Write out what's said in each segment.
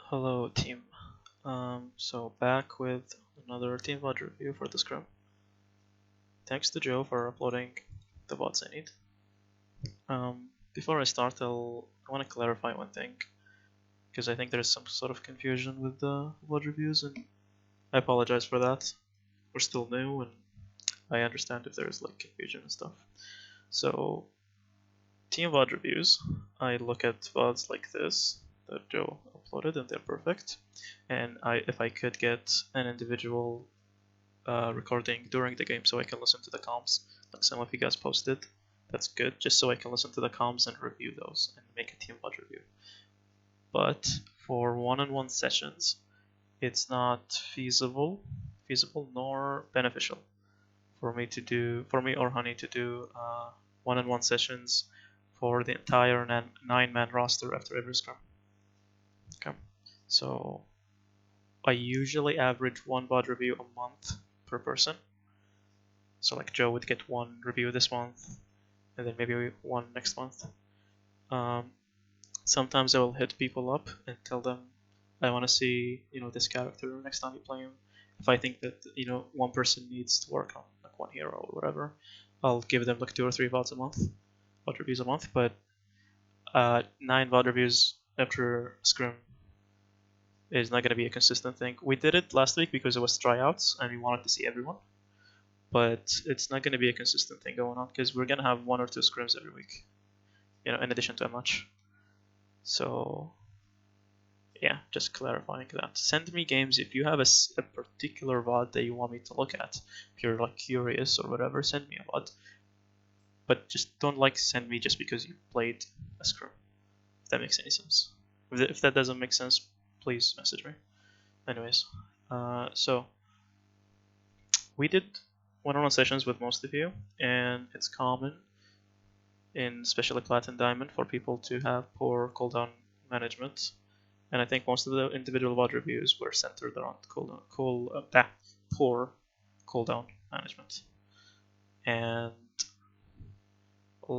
Hello team. So back with another team VOD review for the scrim. Thanks to Joe for uploading the VODs I need. Before I start, I want to clarify one thing, because I think there's some sort of confusion with the VOD reviews, and I apologize for that. We're still new, and I understand if there's like confusion and stuff. So, team VOD reviews, I look at VODs like this that Joe uploaded, and they're perfect. And if I could get an individual recording during the game so I can listen to the comms, like some of you guys posted, that's good, just so I can listen to the comms and review those and make a team VOD review. But for one-on-one sessions, it's not feasible nor beneficial for me or Honey to do one-on-one sessions for the entire 9-man roster after every scrum. Okay, so I usually average one VOD review a month per person. So like Joe would get one review this month, and then maybe one next month. Sometimes I will hit people up and tell them I want to see this character next time you play him. If I think that one person needs to work on like one hero or whatever, I'll give them like 2 or 3 VODs a month, VOD reviews a month. But 9 VOD reviews after scrim is not going to be a consistent thing. We did it last week because it was tryouts and we wanted to see everyone, but it's not going to be a consistent thing going on because we're going to have 1 or 2 scrims every week, in addition to a match. So yeah, just clarifying that. Send me games if you have a particular VOD that you want me to look at. If you're like curious or whatever, send me a VOD. But just don't send me just because you played a scrim. If that makes any sense. If that doesn't make sense, please message me. Anyways, so we did one-on-one sessions with most of you, and it's common in especially Plat and Diamond for people to have poor cooldown management. And I think most of the individual VOD reviews were centered around poor cooldown management. And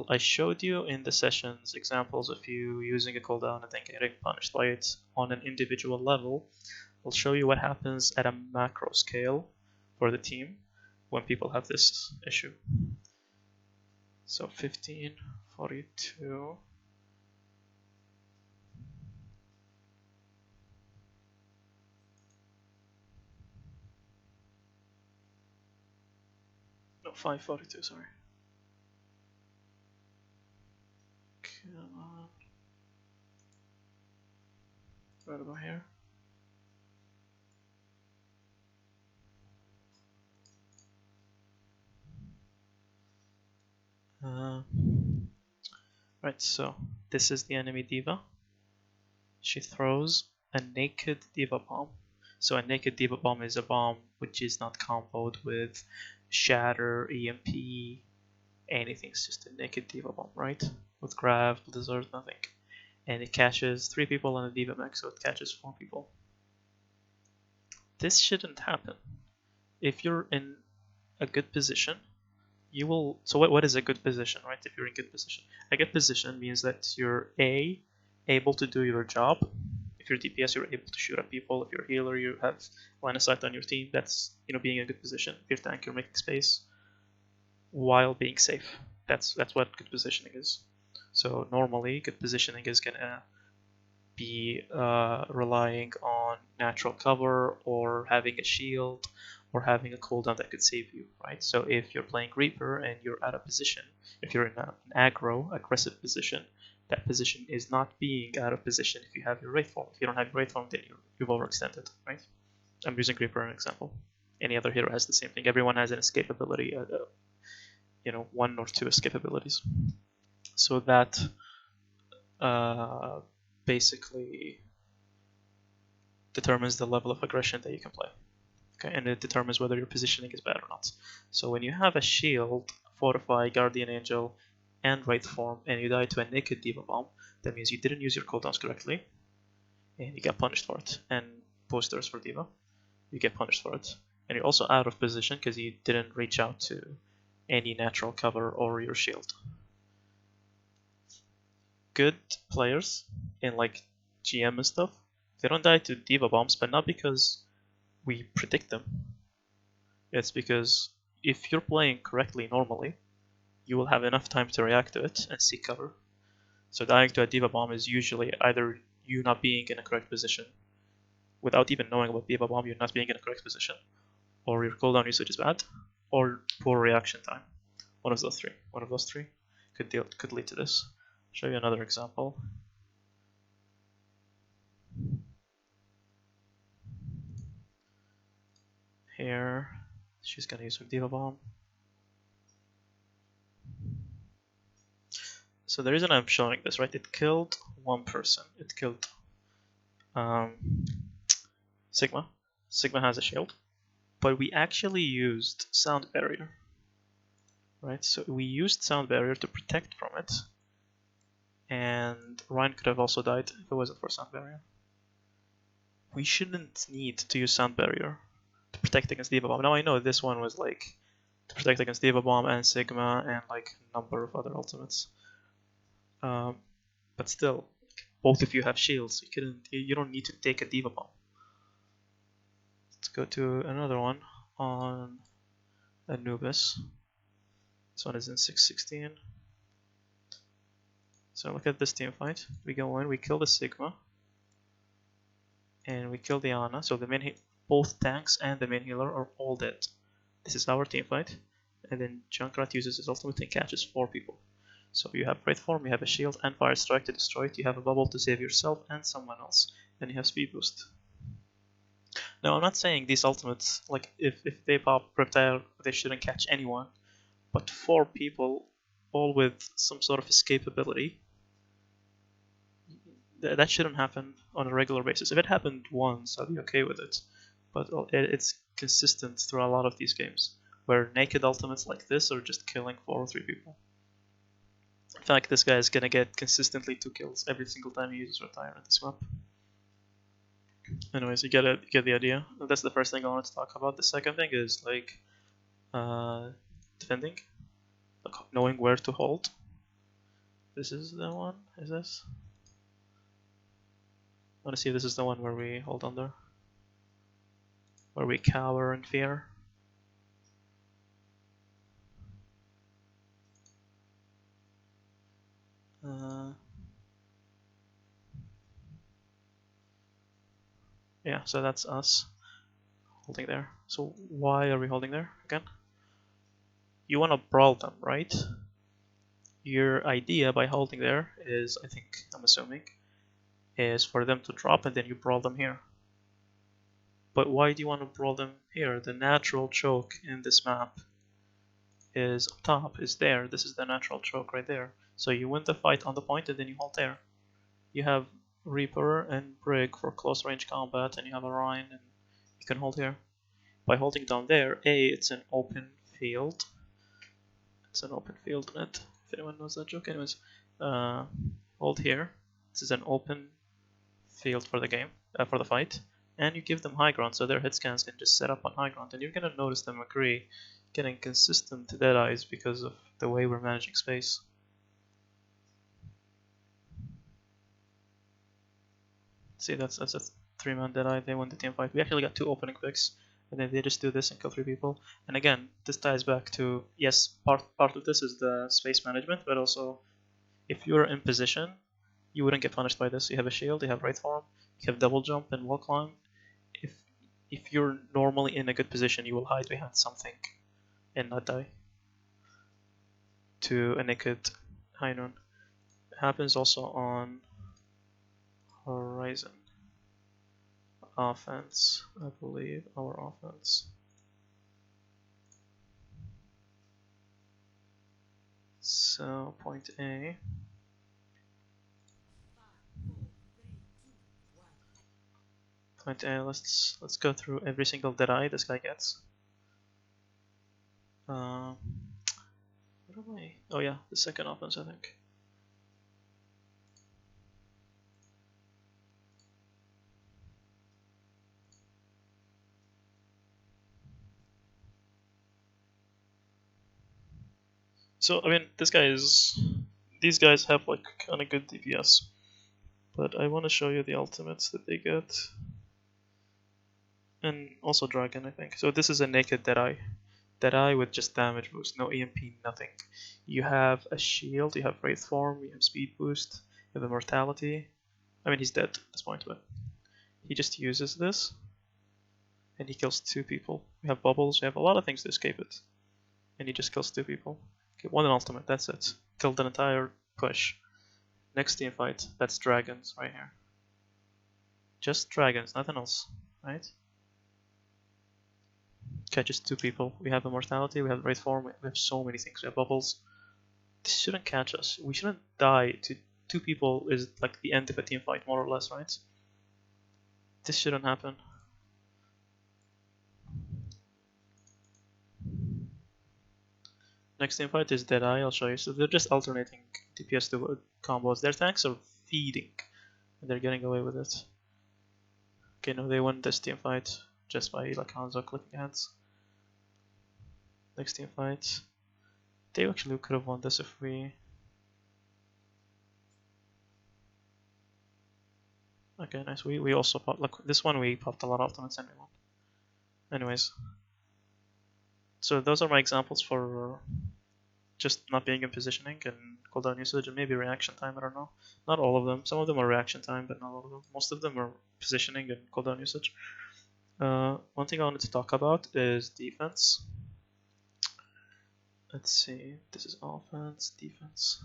I showed you in the sessions examples of you using a cooldown and then getting punished by it on an individual level. I'll show you what happens at a macro scale for the team when people have this issue. So 1542. No, 542, sorry. Come on. Right about here. Right, so this is the enemy diva. She throws a naked diva bomb. So a naked diva bomb is a bomb which is not comboed with shatter, EMP, anything. It's just a naked diva bomb, right? With grav, blizzard, nothing. And it catches 3 people on the diva mech, so it catches 4 people. This shouldn't happen. If you're in a good position, you will. So what is a good position, right? If you're in good position, a good position means that you're able to do your job. If you're DPS, you're able to shoot at people. If you're a healer, you have line of sight on your team. That's being in a good position. If you're tank, you're making space while being safe. That's what good positioning is. So normally, good positioning is gonna be relying on natural cover or having a shield or having a cooldown that could save you, right? So if you're playing Reaper and you're out of position, if you're in an aggressive position, that position is not being out of position if you have your Wraith form. If you don't have your Wraith form, then you've overextended, right? I'm using Reaper as an example. Any other hero has the same thing. Everyone has an escape ability, 1 or 2 escape abilities. So that basically determines the level of aggression that you can play. Okay, and it determines whether your positioning is bad or not. So when you have a shield, fortify, guardian angel, and wraith form, and you die to a naked diva bomb, that means you didn't use your cooldowns correctly, and you get punished for it. And posters for diva, you get punished for it. And you're also out of position because you didn't reach out to any natural cover or your shield. Good players in like GM and stuff They don't die to Diva bombs, but not because we predict them. It's because if you're playing correctly normally, you will have enough time to react to it and seek cover. So dying to a Diva bomb is usually either you not being in a correct position, without even knowing about Diva bomb, you're not being in a correct position, or your cooldown usage is bad, or poor reaction time. One of those three. One of those three could lead to this. I'll show you another example. Here, she's gonna use her Diva bomb. So the reason I'm showing this, right? It killed one person. It killed Sigma. Sigma has a shield, but we actually used sound barrier, right? So we used sound barrier to protect from it, and Ryan could have also died if it wasn't for sound barrier. We shouldn't need to use sound barrier to protect against Diva bomb. Now I know this one was like to protect against Diva bomb and Sigma and like a number of other ultimates. But still, both of you have shields. You don't need to take a Diva bomb. Let's go to another one on Anubis. This one is in 616. So look at this team fight. We go in, we kill the Sigma, and we kill the Ana. So both tanks and the main healer are all dead. This is our team fight, and then Junkrat uses his ultimate and catches 4 people. So you have Wraith Form, you have a shield and Fire Strike to destroy it, you have a bubble to save yourself and someone else, and you have Speed Boost. Now I'm not saying these ultimates, like if they pop Reptile, they shouldn't catch anyone, but 4 people, all with some sort of escape ability, that shouldn't happen on a regular basis. If it happened once, I'd be okay with it, but it's consistent through a lot of these games, where naked ultimates like this are just killing 4 or 3 people. In fact, this guy is gonna get consistently 2 kills every single time he uses Retire at this map. Anyways, you get the idea. That's the first thing I wanted to talk about. The second thing is like defending, like knowing where to hold. This is the one. Is this? I want to see if this is the one where we hold under, where we cower in fear. Yeah, so that's us holding there. So why are we holding there again? You want to brawl them, right? Your idea by holding there is, I'm assuming, is for them to drop and then you brawl them here. But why do you want to brawl them here? The natural choke in this map is up top, is there. This is the natural choke right there. So you win the fight on the point and then you hold there. You have Reaper and Brig for close range combat, and you have Orion, and you can hold here. By holding down there, it's an open field. It's an open field in it, if anyone knows that joke. Anyways, hold here. This is an open field for the game, for the fight, and you give them high ground, so their hit scans can just set up on high ground, and you're gonna notice them agree, getting consistent dead eyes because of the way we're managing space. See, that's a 3-man Deadeye. They won the team fight. We actually got 2 opening picks, and then they just do this and kill 3 people. And again, this ties back to, yes, part of this is the space management, but also if you're in position, you wouldn't get punished by this. You have a shield, you have Wraith Form, you have double jump and wall climb. If you're normally in a good position, you will hide behind something and not die to a naked high noon. It happens also on Horizon. Offense, I believe, our offense. So point A. Point A, let's go through every single Deadeye this guy gets. What am I? Oh yeah, the second offense, I think. So I mean, these guys have like kind of good DPS, But I want to show you the ultimates that they get. And also Dragon, I think. So this is a naked Deadeye. Deadeye with just damage boost, no EMP, nothing. You have a shield, you have Wraith Form, you have speed boost, you have immortality. I mean, he's dead at this point, but he just uses this. And he kills 2 people. We have bubbles, we have a lot of things to escape it. And he just kills 2 people. Okay, 1 ultimate, that's it. Killed an entire push. Next team fight, that's dragons right here. Just dragons, nothing else, right? Catches 2 people. We have immortality, we have Wraith Form, we have so many things. We have bubbles. This shouldn't catch us. We shouldn't die to 2 people is like the end of a team fight, more or less, right? This shouldn't happen. Next team fight is Deadeye, I'll show you. So they're just alternating DPS to combos. Their tanks are feeding, and they're getting away with it. Okay, no, they won this team fight just by like Hanzo clicking hands. Next team fight. They actually could have won this if we... Okay, nice. We also popped, like this one we popped a lot of ultimates and we won. Anyways. So those are my examples for just not being in positioning and cooldown usage and maybe reaction time, I don't know. Not all of them. Some of them are reaction time, but not all of them. Most of them are positioning and cooldown usage. One thing I wanted to talk about is defense. Let's see, this is offense, defense.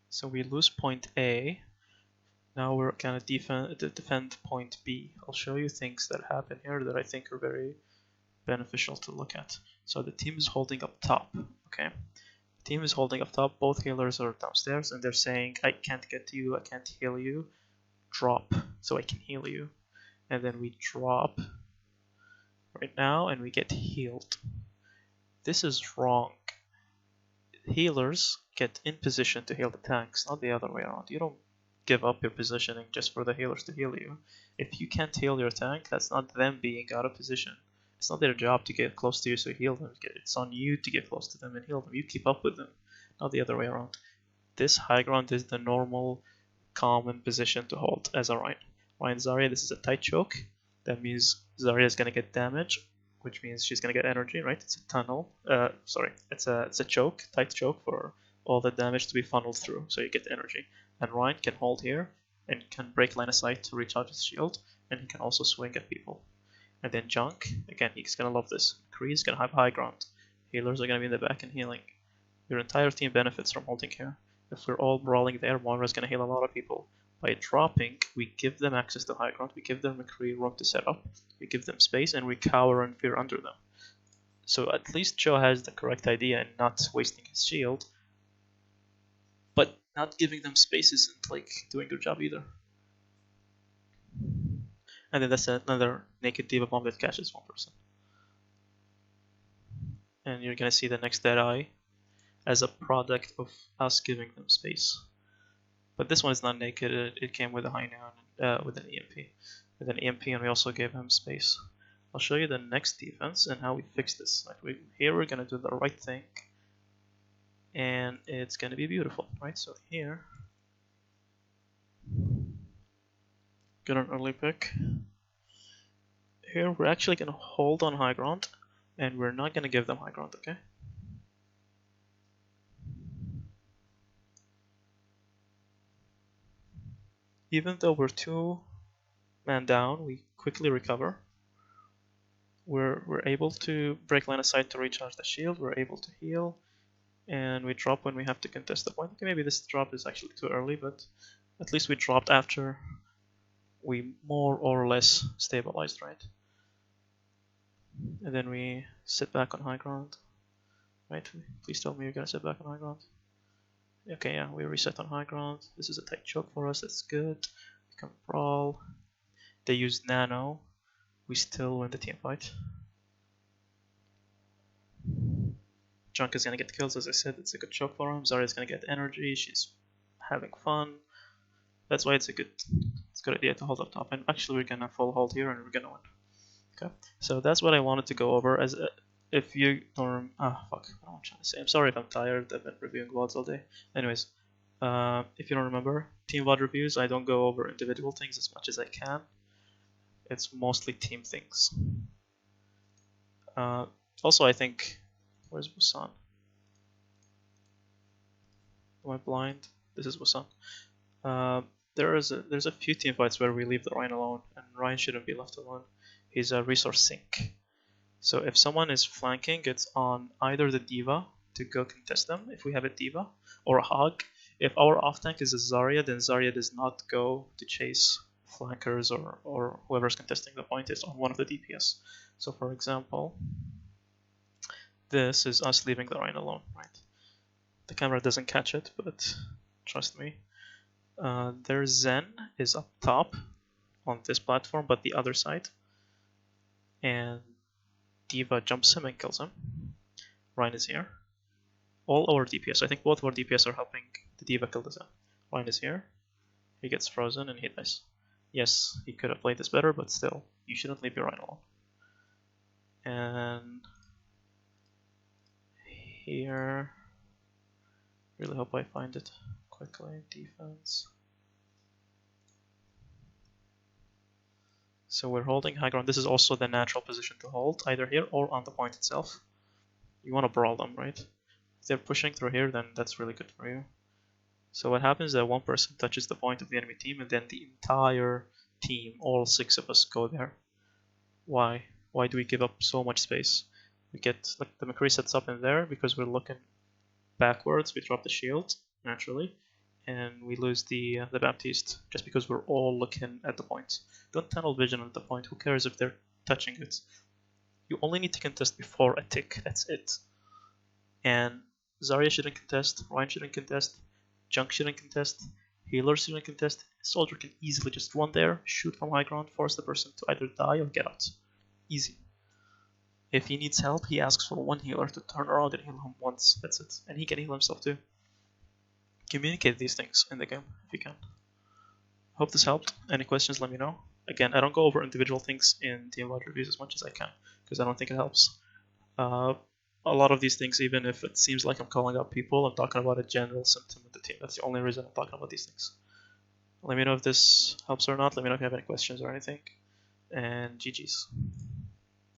So we lose point A. Now we're gonna defend point B. I'll show you things that happen here that I think are very beneficial to look at. So the team is holding up top, okay? The team is holding up top, both healers are downstairs, and they're saying, I can't get to you, I can't heal you, drop so I can heal you. And then we drop right now, and we get healed. This is wrong. Healers get in position to heal the tanks, not the other way around. You don't give up your positioning just for the healers to heal you. If you can't heal your tank, that's not them being out of position. It's not their job to get close to you so heal them. It's on you to get close to them and heal them. You keep up with them, not the other way around. This high ground is the normal, common position to hold as a Ryan. Ryan Zarya, this is a tight choke. That means Zarya is going to get damage, which means she's going to get energy, right? It's a tunnel. It's a choke, tight choke for all the damage to be funneled through, so you get energy. And Ryan can hold here and can break line of sight to recharge his shield, and he can also swing at people. And then Junk, again, he's gonna love this. McCree is gonna have high ground. Healers are gonna be in the back and healing. Your entire team benefits from holding here. If we're all brawling there, Moira's gonna heal a lot of people. By dropping, we give them access to high ground, we give them McCree room to set up, we give them space, and we cower and fear under them. So at least Joe has the correct idea and not wasting his shield, but not giving them space isn't like doing their job either. And then that's another naked diva bomb that catches 1 person. And you're gonna see the next Deadeye as a product of us giving them space. But this one is not naked, it came with a high noon, with an EMP. With an EMP, and we also gave him space. I'll show you the next defense and how we fix this. Like here we're gonna do the right thing, and it's gonna be beautiful, right? So here, get an early pick. Here we're actually gonna hold on high ground, and we're not gonna give them high ground, okay? Even though we're 2 man down, we quickly recover. We're able to break line of sight to recharge the shield, we're able to heal, and we drop when we have to contest the point. Okay, maybe this drop is actually too early, but at least we dropped after we more or less stabilized, right? And then we sit back on high ground, right? Please tell me you're gonna sit back on high ground. Okay, yeah, we reset on high ground. This is a tight choke for us, that's good. We can brawl. They use nano. We still win the team fight. Junk is gonna get kills, as I said, it's a good choke for him. Zarya is gonna get energy, she's having fun. That's why it's a good idea to hold up top. And actually we're gonna full hold here and we're gonna win. Okay, so that's what I wanted to go over. As if you don't, fuck, what am I trying to say? I'm sorry if I'm tired. I've been reviewing VODs all day. Anyways, if you don't remember, team VOD reviews, I don't go over individual things as much as I can. It's mostly team things. Also, I think, where's Busan? Am I blind? This is Busan. There's a few team fights where we leave the Ryan alone, and Ryan shouldn't be left alone. He's a resource sink. So if someone is flanking, it's on either the D.Va to go contest them if we have a D.Va, or a Hog. If our off tank is a Zarya, then Zarya does not go to chase flankers or whoever's contesting the point. It's on one of the DPS. So for example, this is us leaving the Rhine alone, right? The camera doesn't catch it, but trust me. Their Zen is up top on this platform, but the other side. And D.Va jumps him and kills him. Ryan is here. All our DPS, I think both our DPS are helping the D.Va kill the Zen. Ryan is here. He gets frozen and he dies. Yes, he could have played this better, but still, you shouldn't leave your Ryan alone. And here, really hope I find it quickly. Defense. So we're holding high ground. This is also the natural position to hold, either here or on the point itself. You want to brawl them, right? If they're pushing through here, then that's really good for you. So what happens is that one person touches the point of the enemy team, and then the entire team, all 6 of us, go there. Why? Why do we give up so much space? We get, like, the McCree sets up in there because we're looking backwards. We drop the shield naturally, and we lose the Baptiste just because we're all looking at the point. Don't tunnel vision at the point. Who cares if they're touching it? You only need to contest before a tick. That's it. And Zarya shouldn't contest. Ryan shouldn't contest. Junk shouldn't contest. Healer shouldn't contest. Soldier can easily just run there, shoot from high ground, force the person to either die or get out. Easy. If he needs help, he asks for one healer to turn around and heal him once. That's it. And he can heal himself too. Communicate these things in the game if you can. Hope this helped. Any questions, let me know. Again, I don't go over individual things in team VOD reviews as much as I can because I don't think it helps. A lot of these things, even if it seems like I'm calling out people, I'm talking about a general symptom of the team. That's the only reason I'm talking about these things. Let me know if this helps or not. Let me know if you have any questions or anything. And GG's.